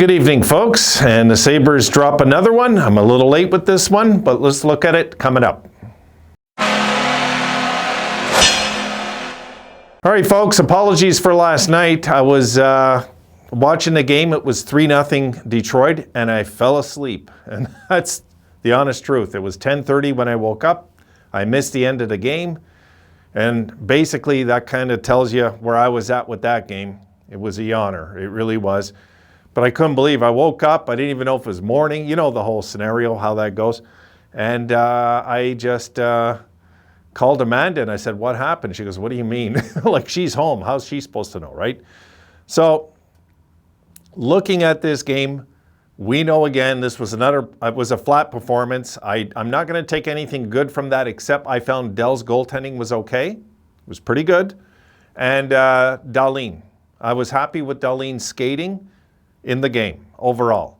Good evening, folks, and the Sabres drop another one. I'm a little late with this one, but let's look at it coming up. All right, folks, apologies for last night. I was watching the game. It was 3-0 Detroit, and I fell asleep, and that's the honest truth. It was 10:30 when I woke up. I missed the end of the game, and basically that kind of tells you where I was at with that game. It was a yawner. It really was. But I couldn't believe I woke up. I didn't even know if it was morning. You know the whole scenario, how that goes. And I just called Amanda and I said, what happened? She goes, what do you mean? Like, she's home. How's she supposed to know, right? So looking at this game, we know again this was a flat performance. I'm not going to take anything good from that, except I found Dell's goaltending was okay. It was pretty good. And Dahlin. I was happy with Dahlin's skating in the game overall.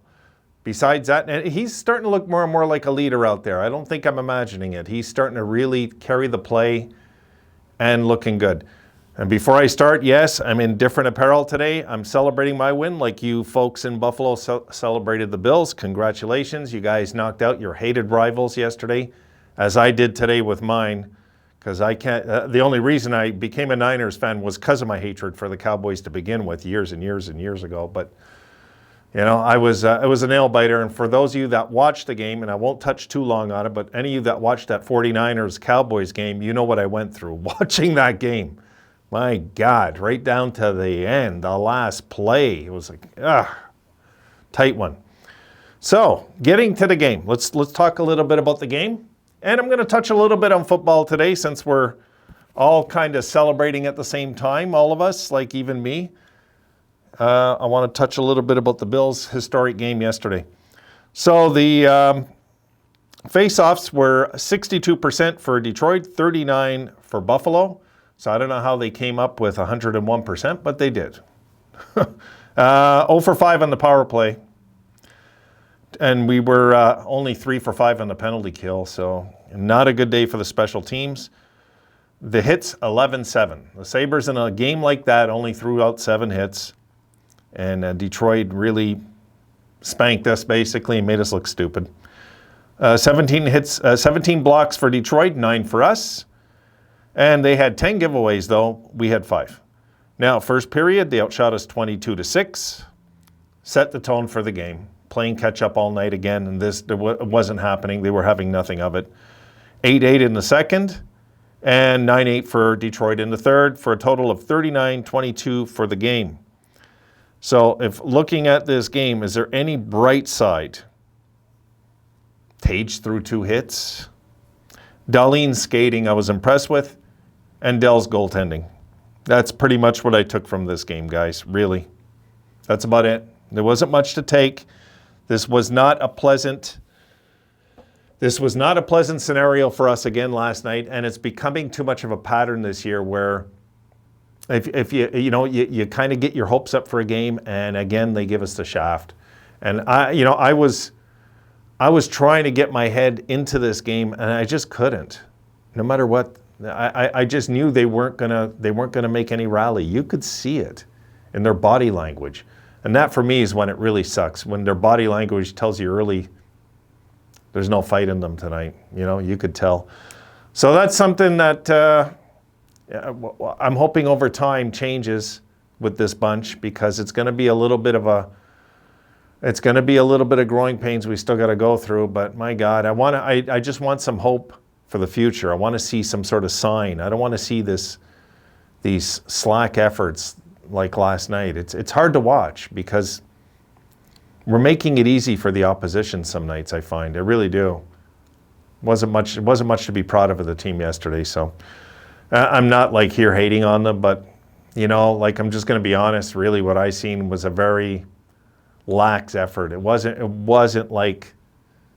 Besides that, and he's starting to look more and more like a leader out there. I don't think I'm imagining it. He's starting to really carry the play and looking good. And before I start, yes, I'm in different apparel today. I'm celebrating my win like you folks in Buffalo celebrated the Bills. Congratulations. You guys knocked out your hated rivals yesterday, as I did today with mine. Because I can't, the only reason I became a Niners fan was because of my hatred for the Cowboys to begin with years and years and years ago. But, you know, it was a nail biter. And for those of you that watched the game, and I won't touch too long on it, but any of you that watched that 49ers-Cowboys game, you know what I went through watching that game. My God, right down to the end, the last play. It was like, tight one. So, getting to the game. Let's talk a little bit about the game. And I'm going to touch a little bit on football today since we're all kind of celebrating at the same time, all of us, like even me. I want to touch a little bit about the Bills' historic game yesterday. So the face-offs were 62% for Detroit, 39% for Buffalo. So I don't know how they came up with 101%, but they did. 0 for 5 on the power play. And we were only 3 for 5 on the penalty kill, so not a good day for the special teams. The hits, 11-7. The Sabres in a game like that only threw out 7 hits. And Detroit really spanked us, basically, and made us look stupid. 17 hits, 17 blocks for Detroit, 9 for us. And they had 10 giveaways, though. We had 5. Now, first period, they outshot us 22-6. Set the tone for the game. Playing catch-up all night again, and this wasn't happening. They were having nothing of it. 8-8 in the second, and 9-8 for Detroit in the third, for a total of 39-22 for the game. So if looking at this game, is there any bright side? Tage threw 2 hits. Dahlin's skating I was impressed with, and Dell's goaltending. That's pretty much what I took from this game, guys, really. That's about it. There wasn't much to take. This was not a pleasant scenario for us again last night, and it's becoming too much of a pattern this year where if you kind of get your hopes up for a game, and again they give us the shaft. And I was trying to get my head into this game, and I just couldn't. No matter what, I just knew they weren't gonna make any rally. You could see it in their body language. And that, for me, is when it really sucks, when their body language tells you early there's no fight in them tonight. You know, you could tell. So that's something that I'm hoping over time changes with this bunch, because it's going to be a little bit of growing pains we still got to go through. But my God, I just want some hope for the future. I want to see some sort of sign. I don't want to see these slack efforts like last night. It's hard to watch because we're making it easy for the opposition some nights, I find. I really do. It wasn't much to be proud of the team yesterday, so I'm not like here hating on them, but you know, like, I'm just going to be honest, really what I seen was a very lax effort. It wasn't like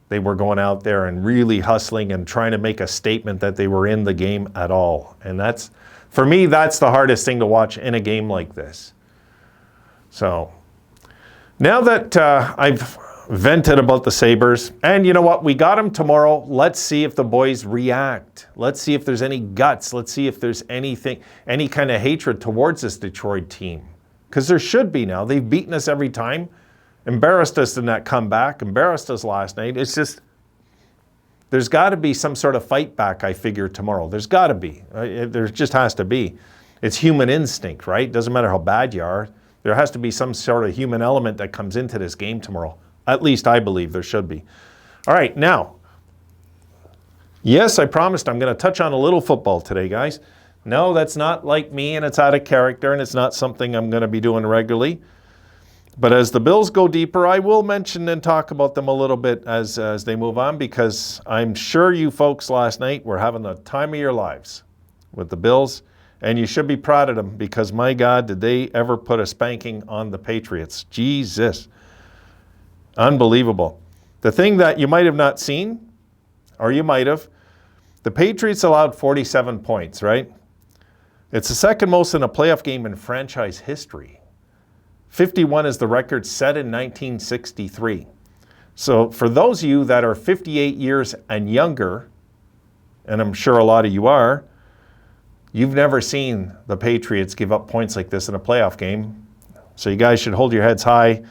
they were going out there and really hustling and trying to make a statement that they were in the game at all. And that's, for me, that's the hardest thing to watch in a game like this. So now that I've vented about the Sabres, and you know what, we got them tomorrow. Let's see if the boys react. Let's see if there's any guts. Let's see if there's any kind of hatred towards this Detroit team, because there should be now. They've beaten us every time, embarrassed us in that comeback, embarrassed us last night. It's just, there's got to be some sort of fight back, I figure, tomorrow. There's got to be. There just has to be. It's human instinct, right? Doesn't matter how bad you are. There has to be some sort of human element that comes into this game tomorrow. At least I believe there should be. All right, now, yes, I promised I'm going to touch on a little football today, guys. No, that's not like me, and it's out of character, and it's not something I'm going to be doing regularly. But as the Bills go deeper, I will mention and talk about them a little bit as they move on, because I'm sure you folks last night were having the time of your lives with the Bills, and you should be proud of them, because my God, did they ever put a spanking on the Patriots. Jesus. Unbelievable. The thing that you might have not seen, or you might have, the Patriots allowed 47 points, right? It's the second most in a playoff game in franchise history. 51 is the record set in 1963. So for those of you that are 58 years and younger, and I'm sure a lot of you are, you've never seen the Patriots give up points like this in a playoff game. So you guys should hold your heads high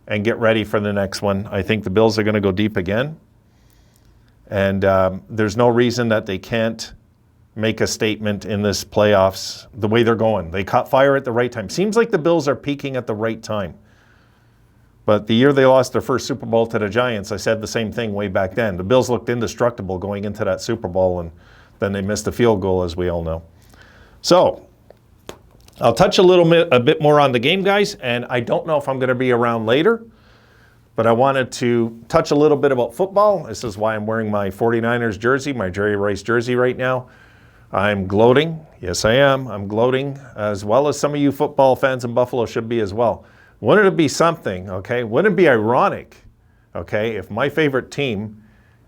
and get ready for the next one. I think the Bills are going to go deep again. And there's no reason that they can't make a statement in this playoffs the way they're going. They caught fire at the right time. Seems like the Bills are peaking at the right time. But the year they lost their first Super Bowl to the Giants, I said the same thing way back then. The Bills looked indestructible going into that Super Bowl, and then they missed a field goal, as we all know. So I'll touch a bit more on the game, guys, and I don't know if I'm going to be around later, but I wanted to touch a little bit about football. This is why I'm wearing my 49ers jersey, my Jerry Rice jersey right now. I'm gloating. Yes, I am. I'm gloating, as well as some of you football fans in Buffalo should be as well. Wouldn't it be something, okay? Wouldn't it be ironic, okay, if my favorite team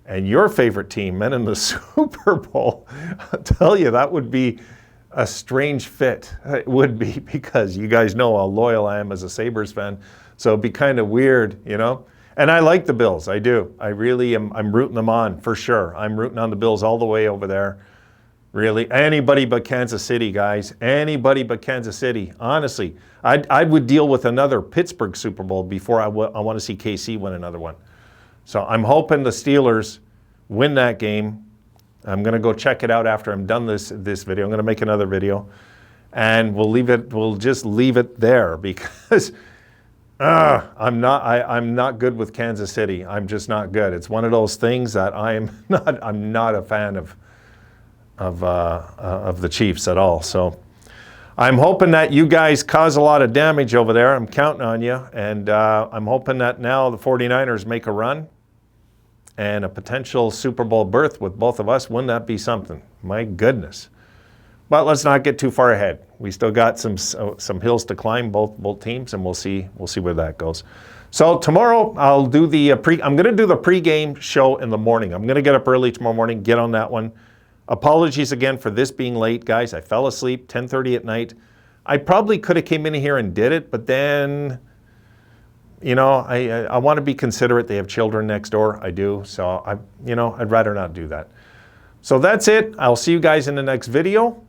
and your favorite team met in the Super Bowl? I'll tell you, that would be a strange fit. It would be, because you guys know how loyal I am as a Sabres fan. So it'd be kind of weird, you know? And I like the Bills. I do. I really am. I'm rooting them on, for sure. I'm rooting on the Bills all the way over there. Really, anybody but Kansas City, guys. Anybody but Kansas City. Honestly, I would deal with another Pittsburgh Super Bowl before I want to see KC win another one. So I'm hoping the Steelers win that game. I'm going to go check it out after I'm done this video. I'm going to make another video, and we'll just leave it there, because I'm not good with Kansas City. I'm just not good. It's one of those things that I'm not a fan of the Chiefs at all. So I'm hoping that you guys cause a lot of damage over there. I'm counting on you. And I'm hoping that now the 49ers make a run and a potential Super Bowl berth with both of us. Wouldn't that be something? My goodness. But let's not get too far ahead. We still got some hills to climb, both teams, and we'll see where that goes. So tomorrow I'll do I'm going to do the pregame show in the morning. I'm going to get up early tomorrow morning, get on that one. Apologies again for this being late, guys. I fell asleep 10:30 at night. I probably could have came in here and did it, but then, you know, I want to be considerate. They have children next door. I do. So, I'd rather not do that. So that's it. I'll see you guys in the next video.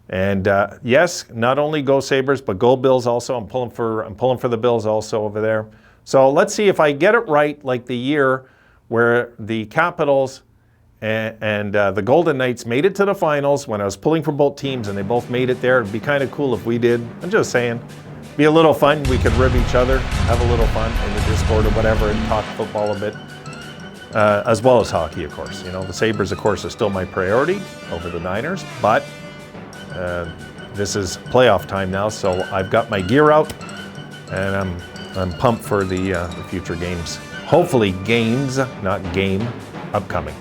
And yes, not only go Sabres, but go Bills also. I'm pulling for the Bills also over there. So let's see if I get it right, like the year where the Capitals and the Golden Knights made it to the finals, when I was pulling for both teams and they both made it there. It'd be kind of cool if we did. I'm just saying. Be a little fun. We could rib each other, have a little fun in the Discord or whatever, and talk football a bit. As well as hockey, of course. You know, the Sabres, of course, are still my priority over the Niners, but this is playoff time now, so I've got my gear out, and I'm pumped for the future games. Hopefully games, not game, upcoming.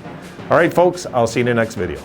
All right, folks, I'll see you in the next video.